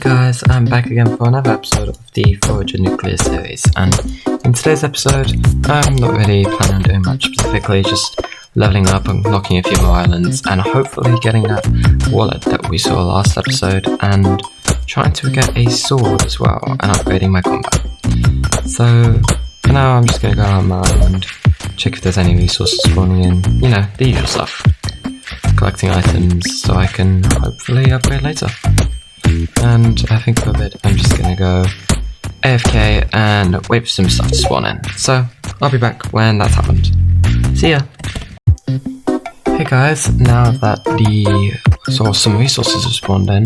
guys, I'm back again for another episode of the Forager Nuclear series, and in today's episode I'm not really planning on doing much specifically, just leveling up, unlocking a few more islands, and hopefully getting that wallet that we saw last episode, and trying to get a sword as well, and upgrading my combat. So for now I'm just going to go on my island, check if there's any resources spawning in, you know, the usual stuff. Collecting items so I can hopefully upgrade later. And I think for a bit I'm just gonna go AFK and wait for some stuff to spawn in. So I'll be back when that's happened. See ya! Hey guys, now that some resources have spawned in,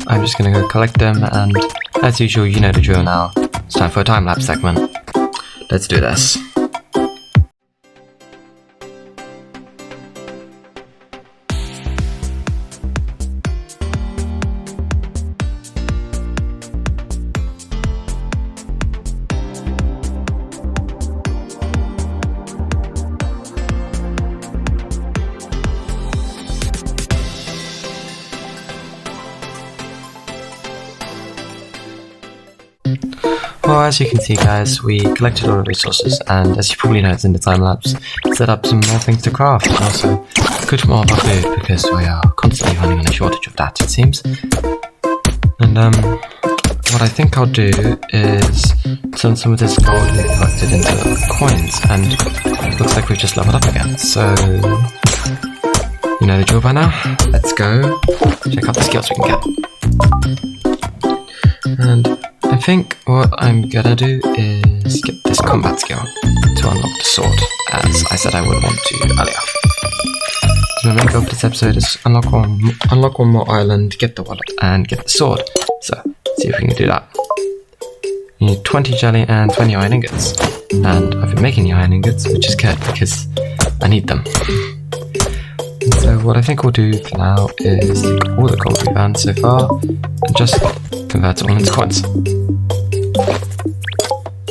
I'm just gonna go collect them, and as usual, you know the drill now. It's time for a time-lapse segment. Let's do this. Well, as you can see guys, we collected all the resources, and as you probably noticed in the time-lapse, set up some more things to craft, and also cook more of our food, because we are constantly running on a shortage of that, it seems. And what I think I'll do is turn some of this gold we collected into coins, and it looks like we've just leveled up again, so you know the drill by now. Let's go check out the skills we can get. And I think what I'm gonna do is get this combat skill to unlock the sword, as I said I would want to earlier. So my main goal for this episode is unlock one more island, get the wallet, and get the sword. So, see if we can do that. You need 20 jelly and 20 iron ingots. And I've been making the iron ingots, which is good because I need them. So what I think we'll do for now is take all the gold we've earned so far and just convert it all into coins.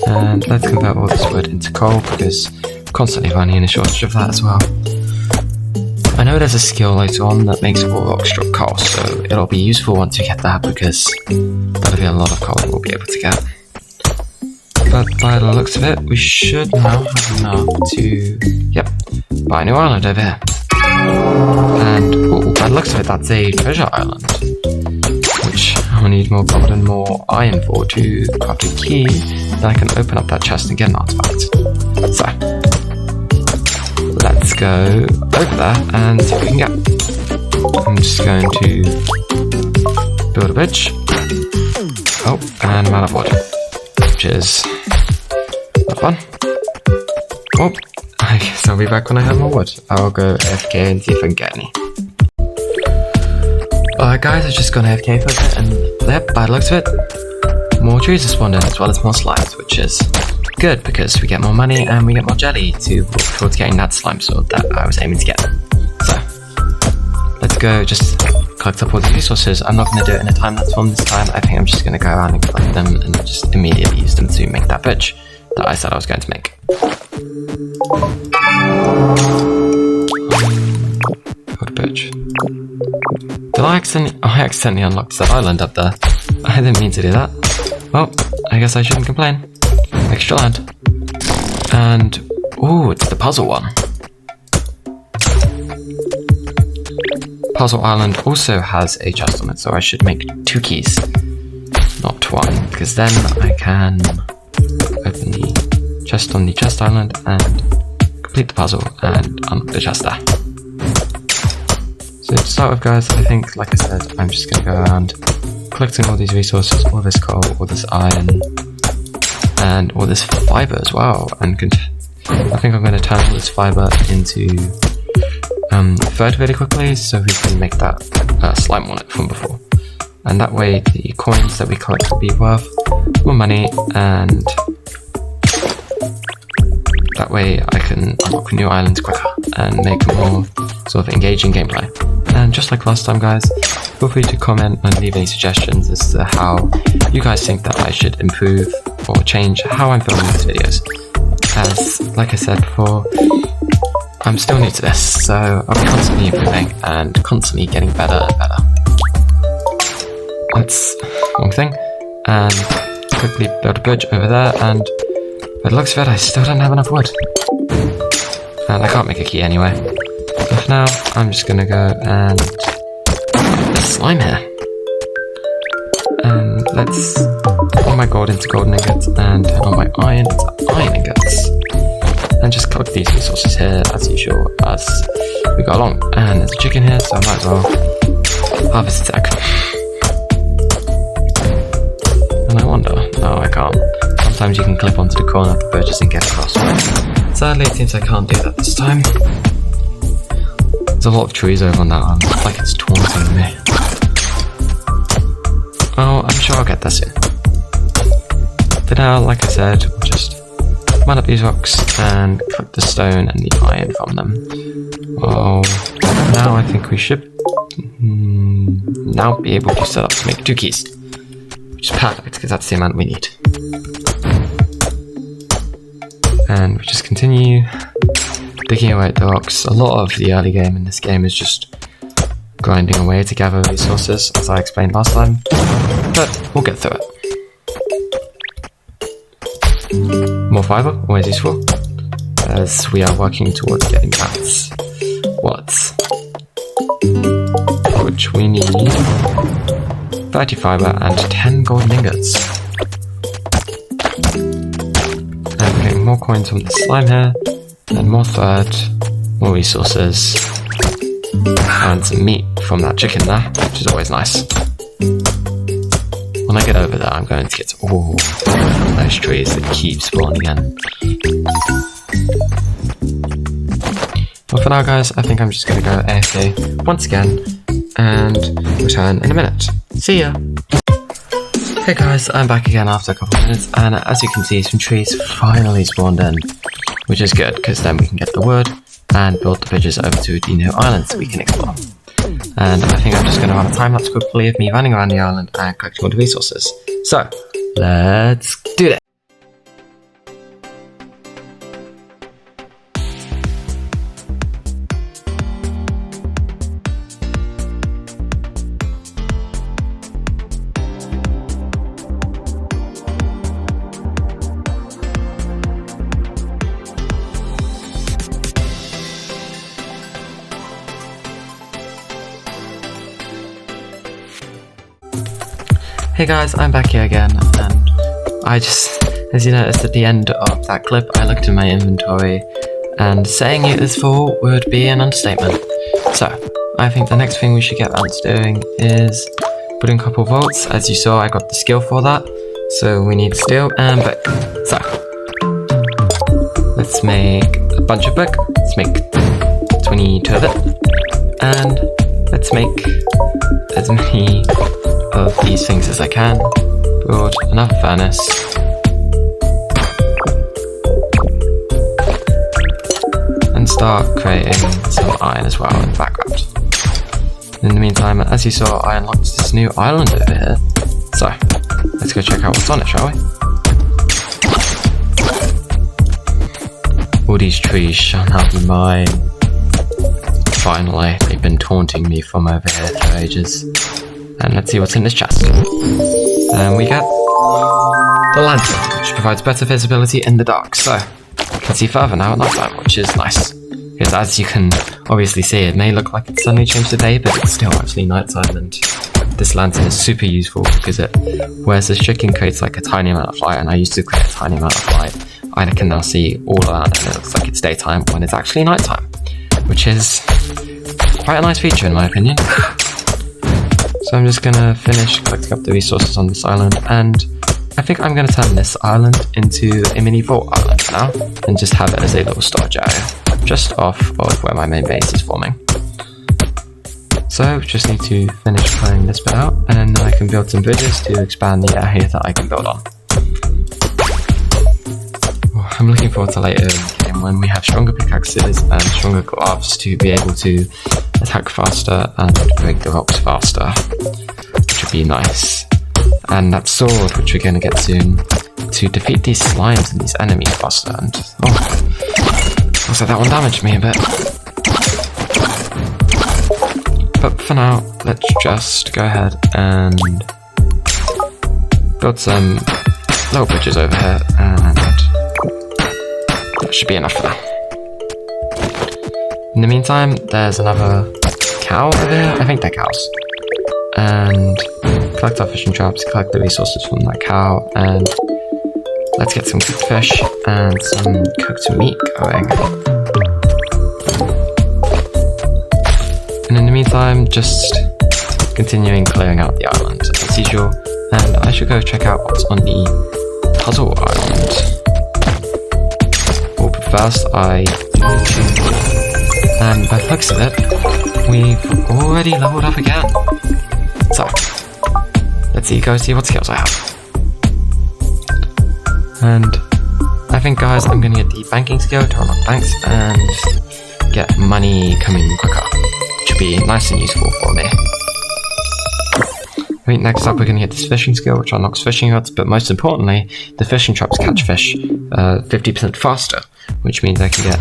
And let's convert all this wood into coal because I'm constantly running in a shortage of that as well. I know there's a skill later on that makes all rocks drop coal, so it'll be useful once we get that because that'll be a lot of coal we'll be able to get. But by the looks of it, we should now have enough to, buy a new island over here. And by the looks of it, that's a treasure island, which I'll need more gold and more iron for to craft a key. Then I can open up that chest and get an artifact. So let's go over there and see what we can get. I'm just going to build a bridge. Oh, and I'm out of wood, which is not fun. Oh, I guess I'll be back when I have more wood. I'll go AFK and see if I can get any. Alright guys, I've just gone AFK for a bit, and yep, by the looks of it, more trees have spawned in as well as more slimes, which is good because we get more money and we get more jelly to work towards getting that slime sword that I was aiming to get. So, let's go just collect up all the resources. I'm not going to do it in a time-lapse form this time. I think I'm just going to go around and collect them and just immediately use them to make that bridge that I said I was going to make. What a bridge. Did I accidentally unlocked that island up there? I didn't mean to do that. Well, I guess I shouldn't complain. Extra land. And, ooh, it's the puzzle one. Puzzle island also has a chest on it, so I should make 2 keys. Not 1, because then I can open the chest on the chest island and complete the puzzle and unlock the chest there. So to start with guys, I think, like I said, I'm just going to go around collecting all these resources, all this coal, all this iron, and all this fibre as well. And I think I'm going to turn all this fibre into food really quickly so we can make that slime wallet from before. And that way the coins that we collect will be worth more money, and that way I can unlock new islands quicker and make a more sort of engaging gameplay. And just like last time guys, feel free to comment and leave any suggestions as to how you guys think that I should improve or change how I'm filming these videos. As, like I said before, I'm still new to this, so I'll be constantly improving and constantly getting better and better. that's one thing. And quickly build a bridge over there, and by the looks of it, I still don't have enough wood. And I can't make a key anyway. So for now, I'm just gonna go and put slime here. And let's turn all my gold into golden ingots, and turn all my iron into iron ingots. And just collect these resources here as usual as we go along. And there's a chicken here, so I might as well harvest its egg. And I wonder, no I can't. Sometimes you can clip onto the corner of the bridges and get across. Sadly it seems I can't do that this time. There's a lot of trees over on that one, it's like it's taunting me. Oh, I'm sure I'll get there soon. For now, like I said, we'll just mine up these rocks and collect the stone and the iron from them. Oh, now I think we should now be able to set up to make 2 keys. Which is perfect, because that's the amount we need. And we just continue digging away at the rocks. A lot of the early game in this game is just grinding away to gather resources, as I explained last time. But we'll get through it. More fiber, always useful, as we are working towards getting that what? Which we need 30 fiber and 10 golden ingots. And we're getting more coins from the slime here, and more thread, more resources, and some meat from that chicken there, which is always nice. When I get over there, I'm going to get all those trees that keep spawning in. Well, for now, guys, I think I'm just going to go AFK once again and return in a minute. See ya! Hey guys, I'm back again after a couple of minutes, and as you can see, some trees finally spawned in, which is good, because then we can get the wood and build the bridges over to the new islands we can explore. And I think I'm just going to run a time lapse quickly of me running around the island and collecting all the resources. So, let's do that! Hey guys, I'm back here again, and I just, as you noticed at the end of that clip, I looked in my inventory, and saying it is full would be an understatement. So, I think the next thing we should get around to doing is putting a couple of bolts. As you saw, I got the skill for that, so we need steel and brick. So, let's make a bunch of brick, let's make 22 of it, and let's make as many of these things as I can. Build another furnace. And start creating some iron as well in the background. In the meantime, as you saw, I unlocked this new island over here. So, let's go check out what's on it, shall we? All these trees shall now be mine. Finally, they've been taunting me from over here for ages. And let's see what's in this chest. And we get the lantern, which provides better visibility in the dark. So, you can see further now at night time, which is nice. Because as you can obviously see, it may look like it's suddenly changed to day, but it's still actually nighttime. And this lantern is super useful because it, whereas this chicken creates like a tiny amount of light, and I used to create a tiny amount of light, I can now see all around, and it looks like it's daytime when it's actually nighttime, which is quite a nice feature in my opinion. So I'm just gonna finish collecting up the resources on this island, and I think I'm gonna turn this island into a mini vault island now, and just have it as a little storage area, just off of where my main base is forming. So just need to finish playing this bit out, and then I can build some bridges to expand the area that I can build on. I'm looking forward to later in the game when we have stronger pickaxes and stronger gloves to be able to attack faster and break the rocks faster, which would be nice. And that sword, which we're going to get soon, to defeat these slimes and these enemies faster. And looks like that one damaged me a bit. But for now, let's just go ahead and got some little bridges over here, and that should be enough for now. In the meantime, there's another cow over here. I think they're cows. And collect our fishing traps, collect the resources from that cow, and let's get some cooked fish and some cooked meat going. And in the meantime, just continuing clearing out the island as usual, and I should go check out what's on the puzzle island. Well, but first and by the looks of it, we've already leveled up again. So, let's go see what skills I have. And I think, guys, I'm going to get the banking skill to unlock banks and get money coming quicker, which will be nice and useful for me. I think next up we're going to get this fishing skill, which unlocks fishing rods, but most importantly, the fishing traps catch fish 50% faster, which means I can get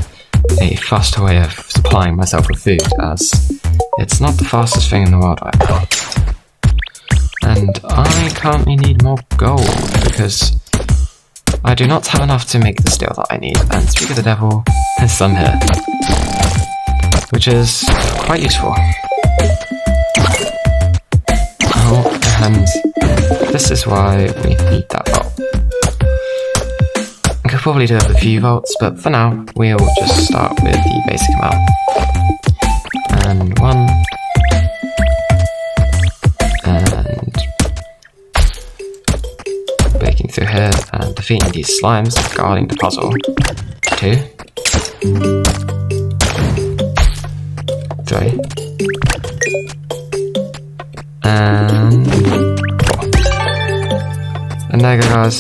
a faster way of supplying myself with food, as it's not the fastest thing in the world right now. And I currently need more gold, because I do not have enough to make the steel that I need, and speak of the devil, there's some here, which is quite useful. Oh, and this is why we need that bolt. I could probably do it with a few volts, but for now, we'll just start with the basic amount. And 1. And breaking through here and defeating these slimes, guarding the puzzle. 2. 3. And 4. And there you go, guys.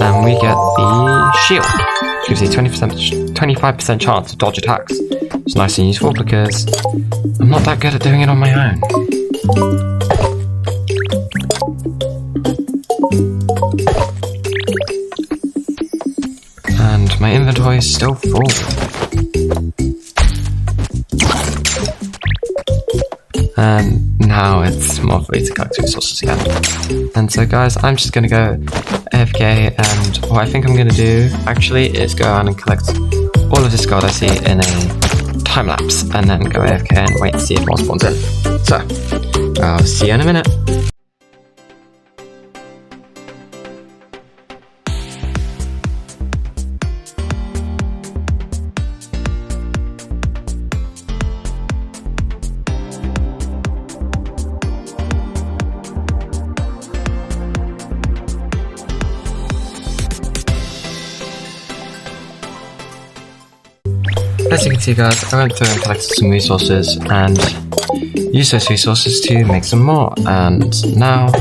And we get the shield, which gives you a 25% chance to dodge attacks. It's nice and useful because I'm not that good at doing it on my own. And my inventory is still full. And now it's more free to collect resources again. And so, guys, I'm just going to go AFK, and what I think I'm going to do actually is go around and collect all of this gold I see in a time lapse, and then go AFK and wait to see if more spawns in. So, I'll see you in a minute. As you can see, guys, I went through and collected some resources and used those resources to make some more, and now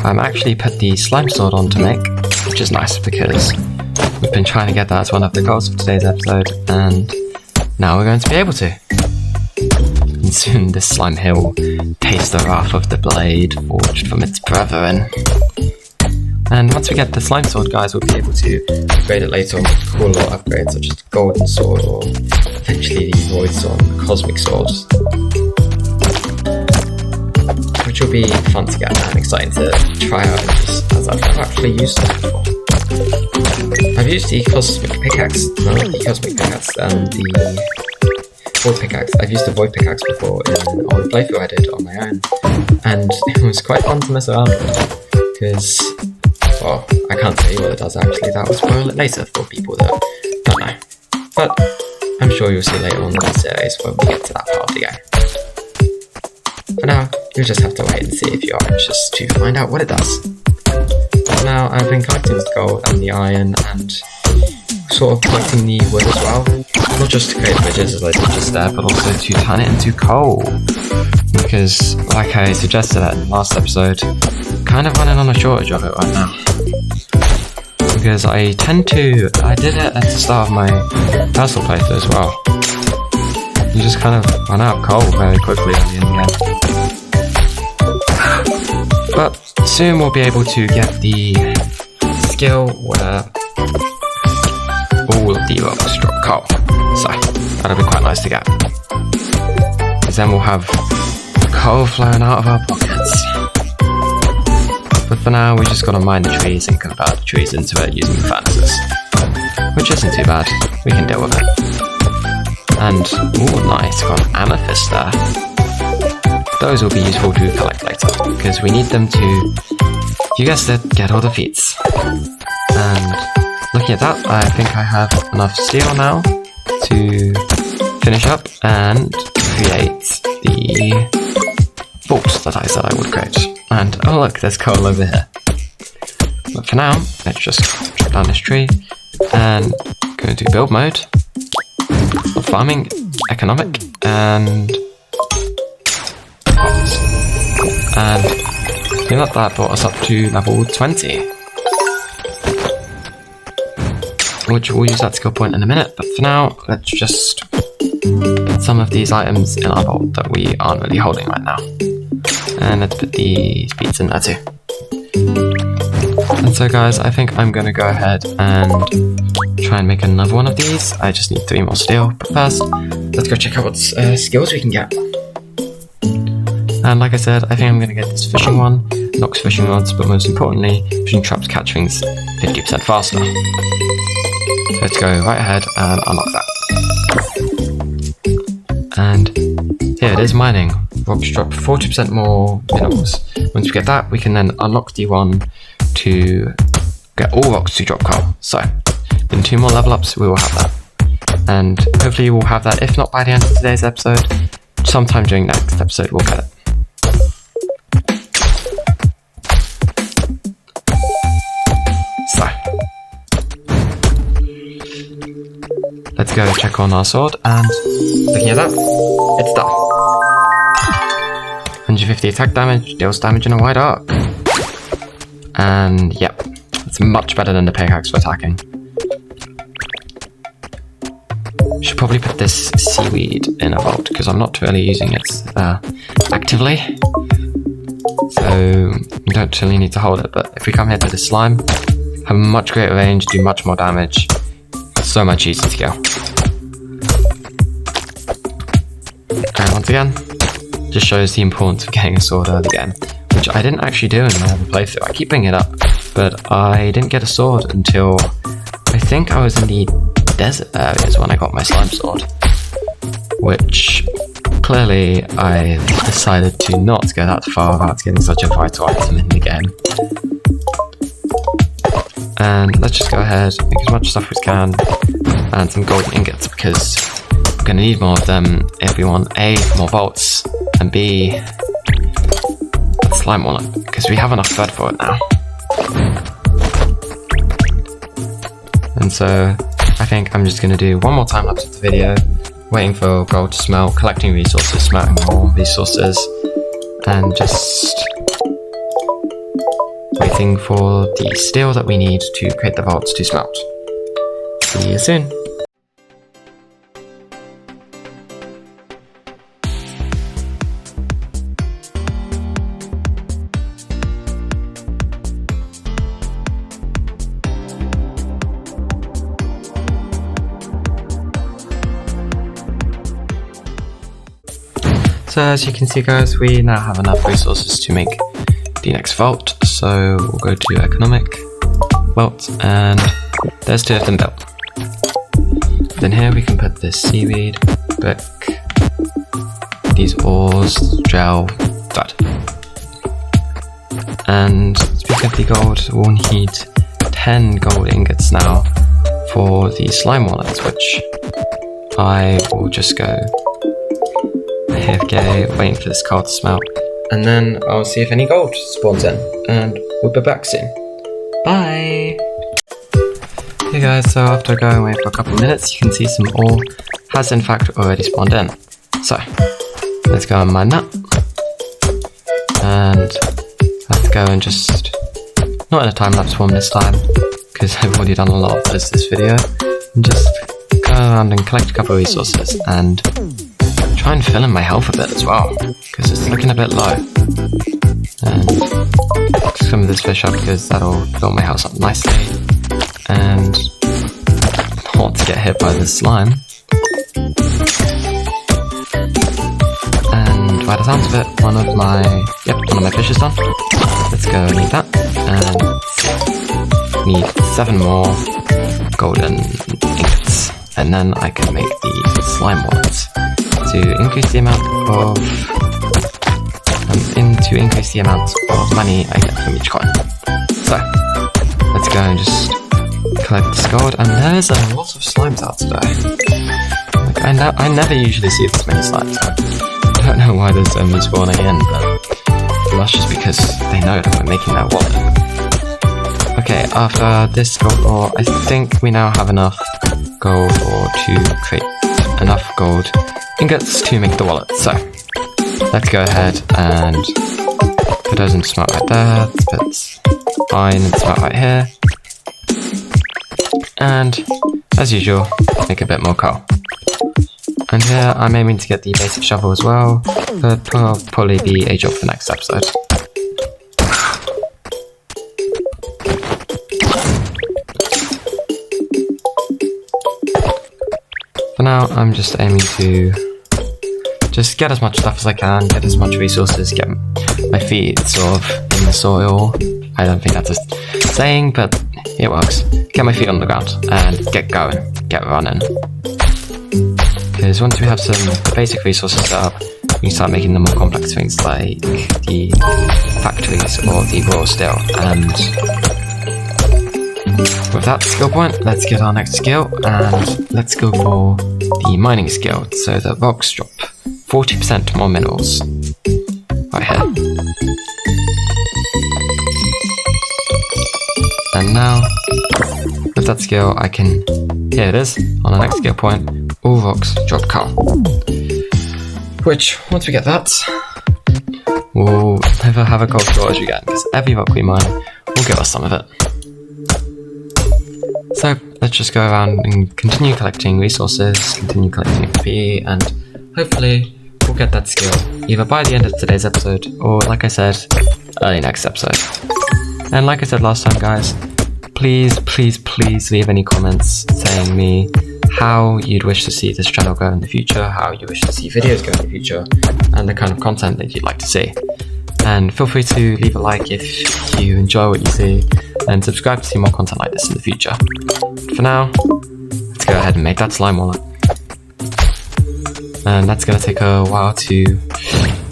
I'm actually put the slime sword on to make, which is nice because we've been trying to get that as one of the goals of today's episode, and now we're going to be able to. And soon this slime here will taste the wrath of the blade forged from its brethren. And once we get the slime sword, guys, we'll be able to upgrade it later on with cool little upgrades such as the golden sword, or eventually the void sword and the cosmic sword, which will be fun to get and exciting to try out, as I've never actually used them before. I've used the cosmic pickaxe, no, not the cosmic pickaxe, the void pickaxe. I've used the void pickaxe before in an old playthrough I did on my own, and it was quite fun to mess around with, because, well, I can't tell you what it does actually, that will spoil it later for people that don't know. But I'm sure you'll see later on in the series when we get to that part of the game. For now, you'll just have to wait and see if you're anxious to find out what it does. For now, I've been collecting the gold and the iron and sort of collecting the wood as well. Not just to create bridges as I did just there, but also to turn it into coal. Because, like I suggested in the last episode, kind of running on a shortage of it right now. Because I did it at the start of my personal playthrough as well. You just kind of run out of coal very quickly in the end. But soon we'll be able to get the skill where all of the rocks drop coal. So that'll be quite nice to get. Because then we'll have coal flowing out of our pockets. But for now, we just gotta mine the trees and convert the trees into it using the furnaces. Which isn't too bad, we can deal with it. And, ooh nice, got an amethyst there. Those will be useful to collect later, because we need them to, you guessed it, get all the feats. And looking at that, I think I have enough steel now to finish up and create the vault that I said I would create. And oh look, there's coal over here. But for now, let's just chop down this tree and go into build mode, farming, economic, and I think that brought us up to level 20. Which we'll use that skill point in a minute, but for now, let's just put some of these items in our vault that we aren't really holding right now. And let's put these beets in there too. And so guys, I think I'm going to go ahead and try and make another one of these. I just need 3 more steel, but first, let's go check out what skills we can get. And like I said, I think I'm going to get this fishing one, knocks fishing rods, but most importantly, fishing traps catch things 50% faster. Let's go right ahead and unlock that. And here it is, mining. Rocks drop 40% more minerals. Once we get that, we can then unlock D1 to get all rocks to drop coal. So, in 2 more level ups, we will have that. And hopefully we'll have that, if not by the end of today's episode, sometime during next episode we'll get it. So, let's go check on our sword, and looking at that, it's done. 150 attack damage, deals damage in a wide arc. And yep, it's much better than the pickaxe for attacking. Should probably put this seaweed in a vault, because I'm not really using it actively. So you don't really need to hold it, but if we come here to the slime, have a much greater range, do much more damage, so much easier to kill. And once again, just shows the importance of getting a sword early game, which I didn't actually do in my other playthrough. I keep bringing it up, but I didn't get a sword until I think I was in the desert areas when I got my slime sword, which clearly I decided to not go that far without getting such a vital item in the game. And let's just go ahead, make as much stuff as we can, and some golden ingots, because we're going to need more of them if we want A, more vaults, and B, a slime wallet, because we have enough thread for it now. And so I think I'm just going to do one more time lapse of the video, waiting for gold to smelt, collecting resources, smelting more resources, and just waiting for the steel that we need to create the vaults to smelt. See you soon. So as you can see guys, we now have enough resources to make the next vault, so we'll go to economic, vault, and there's 2 of them built. Then here we can put this seaweed, brick, these ores, gel, thread. And speaking of the gold, we'll need 10 gold ingots now for the slime wallets, which I will just go AFK, waiting for this card to smelt, and then I'll see if any gold spawns in, and we'll be back soon. Bye! Hey guys, so after going away for a couple of minutes, you can see some ore has in fact already spawned in. So, let's go and mine that. And let's go and just, not in a time-lapse form this time, because I've already done a lot of this video, and just go around and collect a couple of resources, and try and fill in my health a bit as well, because it's looking a bit low. And some of this fish up because that'll fill my house up nicely, and not to get hit by the slime. And by the sounds of it, one of my fish is done. Let's go and eat that. And need 7 more golden ingots. And then I can make the slime wallets to increase the amount of money I get from each coin. So let's go and just collect this gold. And there's a lot of slimes out today. Like, I never usually see this many slimes. I don't know why there's so many spawning in, but that's just because they know that we're making their wallet. Okay, after this gold ore, I think we now have enough gold ore to create enough gold ingots to make the wallet. So let's go ahead and put those in smart right there, put iron and smart right here, and as usual, make a bit more coal. And here I'm aiming to get the basic shovel as well, but will probably be a job for next episode. For now, I'm just aiming to just get as much stuff as I can, get as much resources, get my feet sort of in the soil. I don't think that's a saying, but it works. Get my feet on the ground and get going, get running. Because once we have some basic resources set up, we can start making the more complex things like the factories or the raw steel. And with that skill point, let's get our next skill, and let's go for the mining skill, so that rocks drop 40% more minerals. Right here. And now, with that skill, I can, here it is, on the next skill point, all rocks drop coal. Which, once we get that, we'll never have a coal shortage again, because every rock we mine will give us some of it. So, let's just go around and continue collecting resources, continue collecting XP, and hopefully we'll get that skill either by the end of today's episode, or like I said, early next episode. And like I said last time, guys, please leave any comments saying me how you'd wish to see this channel go in the future, how you wish to see videos go in the future, and the kind of content that you'd like to see. And feel free to leave a like if you enjoy what you see, and subscribe to see more content like this in the future. For now, let's go ahead and make that slime wallet. And that's going to take a while to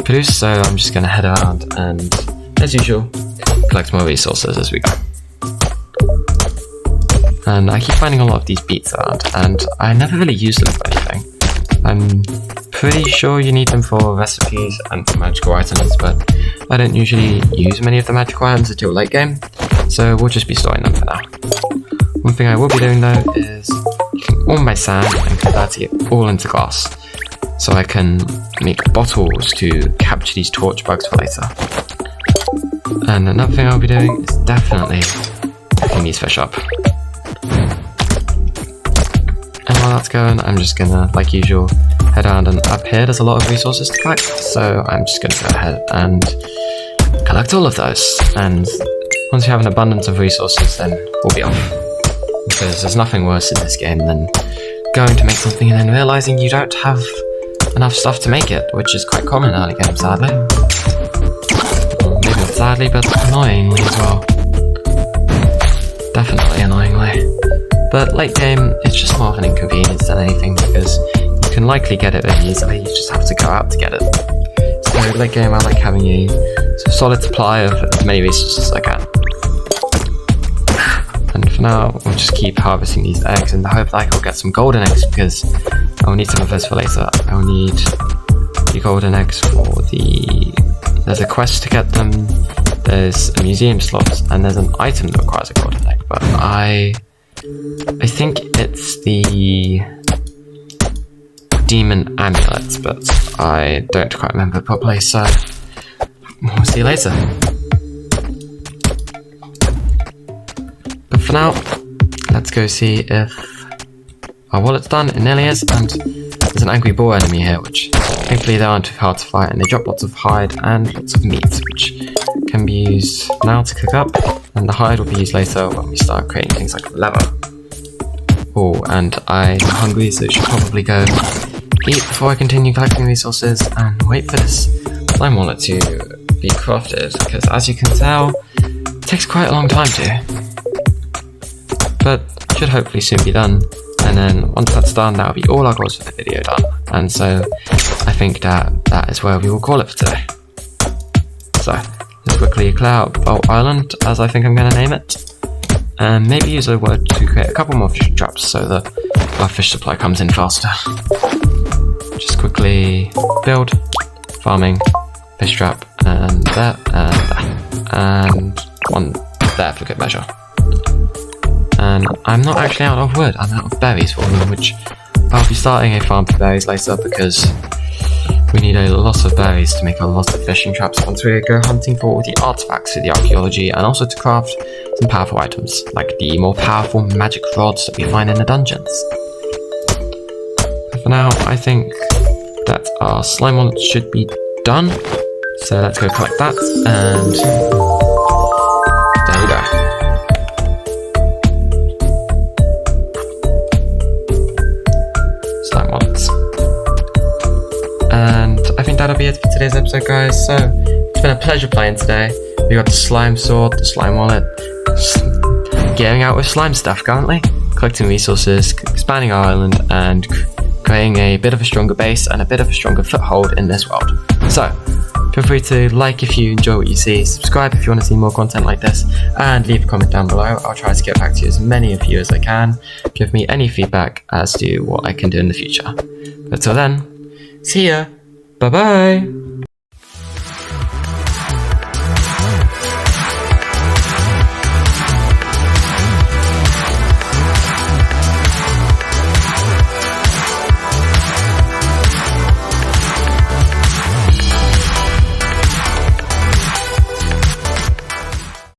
produce, so I'm just going to head around and, as usual, collect more resources as we go. And I keep finding a lot of these beets around, and I never really use them for anything. I'm pretty sure you need them for recipes and for magical items, but I don't usually use many of the magical items until late game, so we'll just be storing them for now. One thing I will be doing though is taking all my sand and converting it all into glass, so I can make bottles to capture these torch bugs for later. And another thing I'll be doing is definitely picking these fish up. And while that's going, I'm just gonna, like usual, head around, and up here there's a lot of resources to collect, so I'm just gonna go ahead and collect all of those. And once you have an abundance of resources, then we'll be off. Because there's nothing worse in this game than going to make something and then realizing you don't have enough stuff to make it, which is quite common in early game, sadly. Maybe not sadly, but annoyingly as well. Definitely annoyingly. But late game, it's just more of an inconvenience than anything, because you can likely get it really easily, you just have to go out to get it. So late game, I like having a solid supply of as many resources as I can. And for now, we'll just keep harvesting these eggs in the hope that I'll get some golden eggs, because I'll need some of those for later. I'll need the golden eggs for there's a quest to get them, there's a museum slot, and there's an item that requires a golden egg, but I think it's the demon amulets, but I don't quite remember properly, so we'll see you later. But for now, let's go see if our wallet's done. It nearly is, and there's an angry boar enemy here, which thankfully they aren't too hard to fight, and they drop lots of hide and lots of meat, which can be used now to cook up, and the hide will be used later when we start creating things like leather. Oh, and I'm hungry, so I should probably go eat before I continue collecting resources and wait for this slime wallet to be crafted, because as you can tell, it takes quite a long time to. But should hopefully soon be done, and then once that's done, that'll be all our goals for the video done. And so I think that is where we will call it for today. So let's quickly clear out Bolt Island, as I think I'm going to name it, and maybe use a word to create a couple more fishing traps so that our fish supply comes in faster. Just quickly build, farming, fish trap, and there, and one there for good measure. And I'm not actually out of wood, I'm out of berries for them, which I'll be starting a farm for berries later, because we need a lot of berries to make a lot of fishing traps once we go hunting for all the artifacts for the archaeology, and also to craft some powerful items, like the more powerful magic rods that we find in the dungeons. For now, I think that our slime wallet should be done, so let's go collect that, and there we go. Slime wallets. And I think that'll be it for today's episode, guys. So it's been a pleasure playing today. We got the slime sword, the slime wallet, gearing out with slime stuff currently, collecting resources, expanding our island, and creating a bit of a stronger base and a bit of a stronger foothold in this world. So feel free to like if you enjoy what you see, subscribe if you want to see more content like this, and leave a comment down below. I'll try to get back to as many of you as I can. Give me any feedback as to what I can do in the future. But till then, see ya, bye bye!